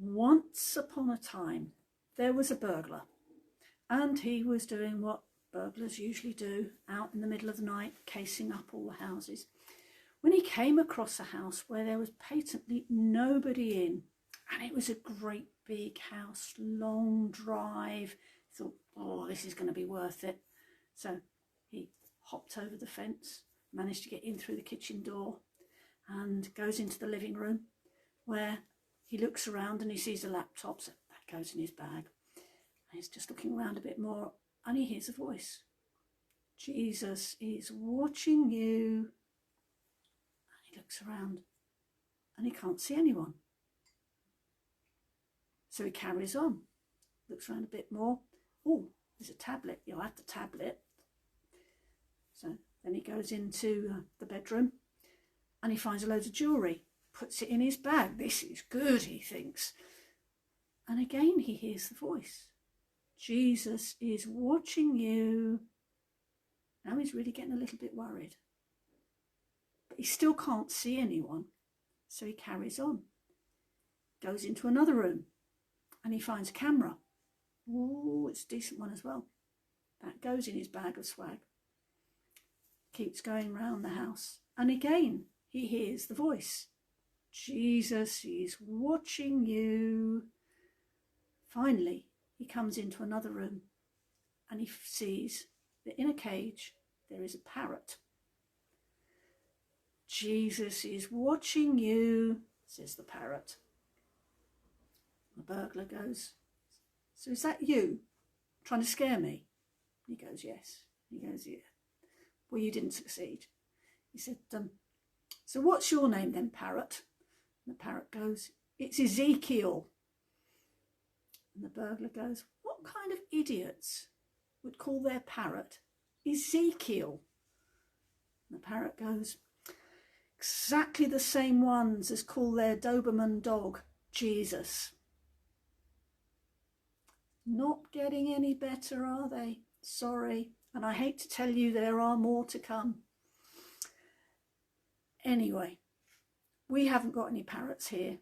Once upon a time, there was a burglar, and he was doing what burglars usually do out in the middle of the night, casing up all the houses, when he came across a house where there was patently nobody in, and it was a great big house, long drive. He thought, oh, this is going to be worth it. So he hopped over the fence, managed to get in through the kitchen door, and goes into the living room, where he looks around and he sees a laptop, so that goes in his bag. And he's just looking around a bit more, and he hears a voice. Jesus is watching you. And he looks around and he can't see anyone. So he carries on, looks around a bit more. Oh, there's a tablet. You'll have the tablet. So then he goes into the bedroom and he finds a load of jewellery, puts it in his bag. This is good, he thinks. And again he hears the voice. Jesus is watching you. Now he's really getting a little bit worried. But he still can't see anyone. So he carries on. Goes into another room and he finds a camera. Oh, it's a decent one as well. That goes in his bag of swag. Keeps going round the house. And again he hears the voice. Jesus is watching you. Finally, he comes into another room and he sees that in a cage there is a parrot. Jesus is watching you, says the parrot. The burglar goes, so is that you trying to scare me? He goes, yes. He goes, yeah. Well, you didn't succeed. He said, so what's your name then, parrot? And the parrot goes, it's Ezekiel. And the burglar goes, what kind of idiots would call their parrot Ezekiel? And the parrot goes, exactly the same ones as call their Doberman dog Jesus. Not getting any better, are they? Sorry. And I hate to tell you there are more to come. Anyway, we haven't got any parrots here.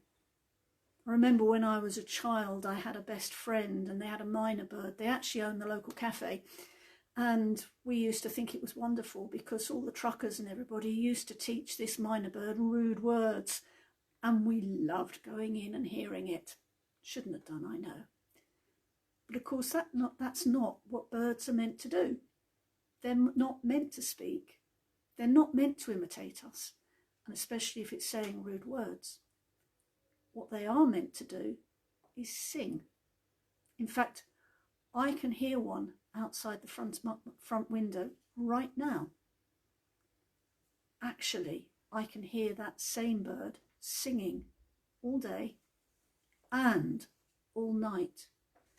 I remember when I was a child, I had a best friend and they had a myna bird. They actually owned the local cafe. And we used to think it was wonderful because all the truckers and everybody used to teach this myna bird rude words. And we loved going in and hearing it. Shouldn't have done, I know. But of course, that's not what birds are meant to do. They're not meant to speak. They're not meant to imitate us. And especially if it's saying rude words. What they are meant to do is sing. In fact, I can hear one outside the front window right now. Actually, I can hear that same bird singing all day and all night.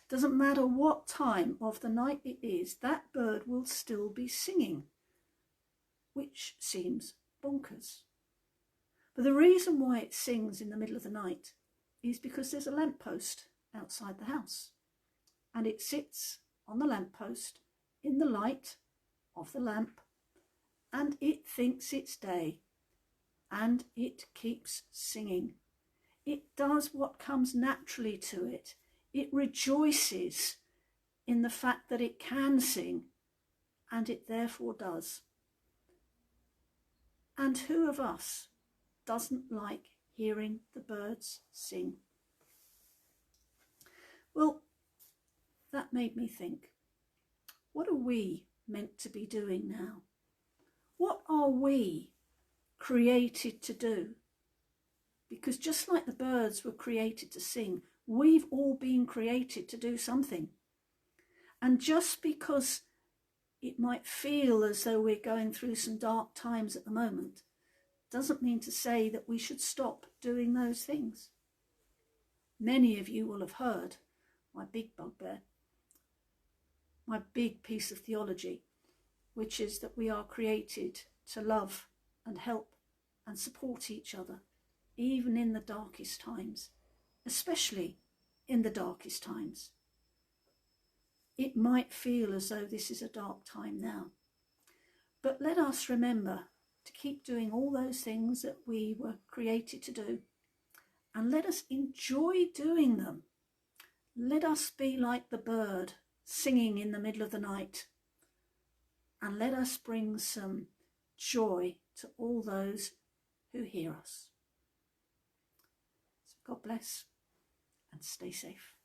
Doesn't matter what time of the night it is, that bird will still be singing, which seems bonkers. But the reason why it sings in the middle of the night is because there's a lamppost outside the house. And it sits on the lamppost in the light of the lamp. And it thinks it's day. And it keeps singing. It does what comes naturally to it. It rejoices in the fact that it can sing. And it therefore does. And who of us doesn't like hearing the birds sing? Well, that made me think, what are we meant to be doing now? What are we created to do? Because just like the birds were created to sing, we've all been created to do something. And just because it might feel as though we're going through some dark times at the moment, doesn't mean to say that we should stop doing those things. Many of you will have heard my big bugbear, my big piece of theology, which is that we are created to love and help and support each other, even in the darkest times, especially in the darkest times. It might feel as though this is a dark time now, but let us remember to keep doing all those things that we were created to do and let us enjoy doing them. Let us be like the bird singing in the middle of the night, and let us bring some joy to all those who hear us. So God bless and stay safe.